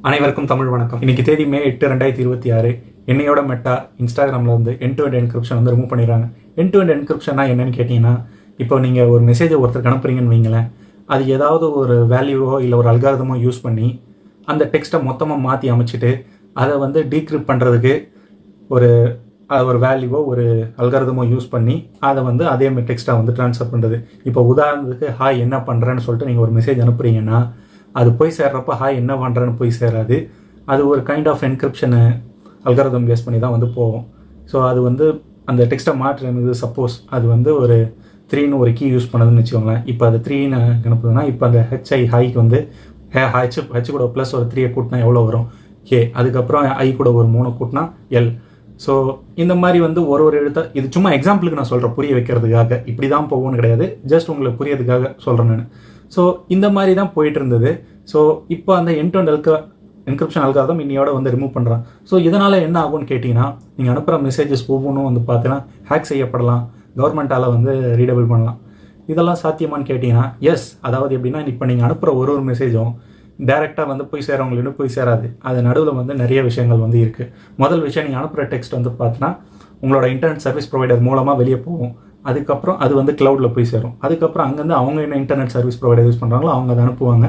அனைவருக்கும் தமிழ் வணக்கம். இன்னைக்கு தேதி மே 8, 2026. என்னையோட மெட்டா இன்ஸ்டாகிராமில் வந்து எண்ட் டு எண்ட் என்கிரிப்ஷன் வந்து ரிமூவ் பண்ணிடுறாங்க. எண்ட் டு எண்ட் என்கிரிப்ஷன்னா என்னன்னு கேட்டிங்கன்னா, இப்போ நீங்கள் ஒரு மெசேஜை ஒருத்தருக்கு அனுப்புறீங்கன்னு வைங்களேன், அது ஏதாவது ஒரு வேல்யூவோ இல்லை ஒரு அல்காரிதமோ யூஸ் பண்ணி அந்த டெக்ஸ்ட்டை மொத்தமாக மாற்றி அமைச்சிட்டு அதை வந்து டீக்ரிப்ட் பண்ணுறதுக்கு ஒரு வேல்யூவோ ஒரு அல்காரிதமோ யூஸ் பண்ணி அதை வந்து அதே மாதிரி டெக்ஸ்ட்டாக வந்து ட்ரான்ஸ்ஃபர் பண்ணுறது. இப்போ உதாரணத்துக்கு ஹாய் என்ன பண்ணுறேன்னு சொல்லிட்டு நீங்கள் ஒரு மெசேஜ் அனுப்புறீங்கன்னா, அது போய் சேர்றப்ப ஹாய் என்ன பண்ணுறேன்னு போய் சேராது. அது ஒரு கைண்ட் ஆஃப் என்கிரிப்ஷனு அல்காரிதம் பேஸ் பண்ணி தான் வந்து போகும். ஸோ அது வந்து அந்த டெக்ஸ்ட்டை மாற்றுறது, சப்போஸ் அது வந்து ஒரு 3ன்னு ஒரு கீ யூஸ் பண்ணதுன்னு வச்சுக்கோங்களேன். இப்போ அது 3ன்னு அனுப்புதுன்னா, இப்போ அந்த ஹைக்கு வந்து ஹச் கூட ப்ளஸ் ஒரு 3 கூட்டினா எவ்வளோ வரும்? ஹே. அதுக்கப்புறம் ஐ கூட ஒரு 3 கூட்டினா எல். ஸோ இந்த மாதிரி வந்து ஒரு எழுத்தை, இது சும்மா எக்ஸாம்பிளுக்கு நான் சொல்கிறேன், புரிய வைக்கிறதுக்காக. இப்படி தான் போகும்னு கிடையாது, ஜஸ்ட் உங்களுக்கு புரியறதுக்காக சொல்கிறேன் நான். ஸோ இந்த மாதிரி தான் போயிட்டு இருந்தது. ஸோ இப்போ அந்த end to end encryption algorithm இன்னையோட வந்து ரிமூவ் பண்ணுறான். ஸோ இதனால் என்ன ஆகும்னு கேட்டிங்கன்னா, நீங்கள் அனுப்புகிற மெசேஜஸ் ஒவ்வொன்றும் வந்து பார்த்தீங்கன்னா ஹேக் செய்யப்படலாம், கவர்மெண்ட்டால் வந்து ரீடபிள் பண்ணலாம். இதெல்லாம் சாத்தியமானு கேட்டிங்கன்னா எஸ். அதாவது எப்படின்னா, இப்போ நீங்கள் அனுப்புகிற ஒரு மெசேஜும் டேரெக்டாக வந்து போய் சேரவங்களுக்கு போய் சேராது. அது நடுவில் வந்து நிறைய விஷயங்கள் வந்து இருக்குது. முதல் விஷயம், நீங்கள் அனுப்புகிற டெக்ஸ்ட் வந்து பார்த்தீங்கன்னா உங்களோட இன்டர்நெட் சர்வீஸ் ப்ரொவைடர் மூலமாக வெளியே போகும். அதுக்கப்புறம் அது வந்து க்ளவுடில் போய் சேரும். அதுக்கப்புறம் அங்கேருந்து அவங்க என்ன இன்டர்நெட் சர்வீஸ் ப்ரொவைடர் யூஸ் பண்ணுறாங்களோ அவங்க அதை அனுப்புவாங்க.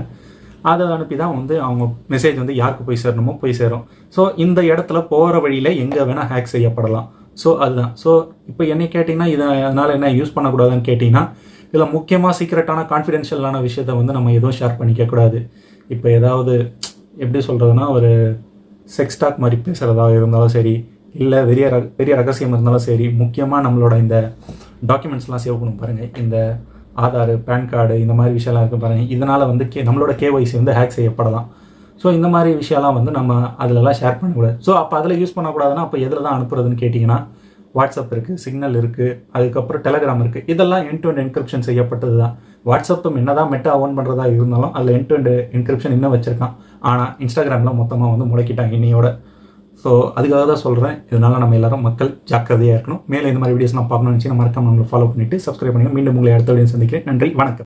அதை அனுப்பி தான் வந்து அவங்க மெசேஜ் வந்து யாருக்கு போய் சேரணுமோ போய் சேரும். ஸோ இந்த இடத்துல போகிற வழியில் எங்கே வேணால் ஹேக் செய்யப்படலாம். ஸோ அதுதான். ஸோ இப்போ என்ன கேட்டிங்கன்னா, அதனால் என்ன யூஸ் பண்ணக்கூடாதுன்னு கேட்டிங்கன்னா, இதில் முக்கியமாக சீக்ரெட்டான கான்ஃபிடென்ஷியலான விஷயத்தை வந்து நம்ம எதுவும் ஷேர் பண்ணிக்கக்கூடாது. இப்போ ஏதாவது எப்படி சொல்கிறதுனா, ஒரு செக்ஸ் டாக் மாதிரி பேசுகிறதா இருந்தாலும் சரி, இல்லை பெரிய ரகசியம் இருந்தாலும் சரி, முக்கியமாக நம்மளோட இந்த டாக்குமெண்ட்ஸ்லாம் சேவ் பண்ணணும் பாருங்கள். இந்த ஆதார், பேன் கார்டு, இந்த மாதிரி விஷயம்லாம் இருக்குது பாருங்கள். இதனால் வந்து நம்மளோட கேஒய்சி வந்து ஹேக் செய்யப்படலாம். ஸோ இந்த மாதிரி விஷயம்லாம் வந்து நம்ம அதிலலாம் ஷேர் பண்ணக்கூடாது. ஸோ அப்போ அதில் யூஸ் பண்ணக்கூடாதுன்னா அப்போ எதில் தான் அனுப்புறதுன்னு கேட்டிங்கன்னா, வாட்ஸ்அப் இருக்குது, சிக்னல் இருக்குது, அதுக்கப்புறம் டெலகிராம் இருக்குது. இதெல்லாம் எண்ட் டு எண்ட் என்கிரிப்ஷன் செய்யப்பட்டது தான். வாட்ஸ்அப்பும் என்ன தான் மெட்டா ஓன் பண்ணுறதா இருந்தாலும் அதில் எண்ட் டு எண்ட் என்கிரிப்ஷன் இன்னும் வச்சுருக்கான். ஆனால் இன்ஸ்டாகிராமில் மொத்தமாக வந்து முடக்கிட்டாங்க இன்னையோட. ஸோ அதுக்காக தான் சொல்கிறேன். இதனால் நம்ம எல்லாரும் மக்கள் ஜாக்கிரதையாக இருக்கணும். மேலே இந்த மாதிரி வீடியோஸ் நான் பார்க்கணும்னு நினச்சி மறக்காம நம்மளை ஃபாலோ பண்ணிவிட்டு சப்ஸ்கிரைப் பண்ணுங்கள். மீண்டும் உங்களை அடுத்த வீடியோ சந்திக்கிறேன். நன்றி, வணக்கம்.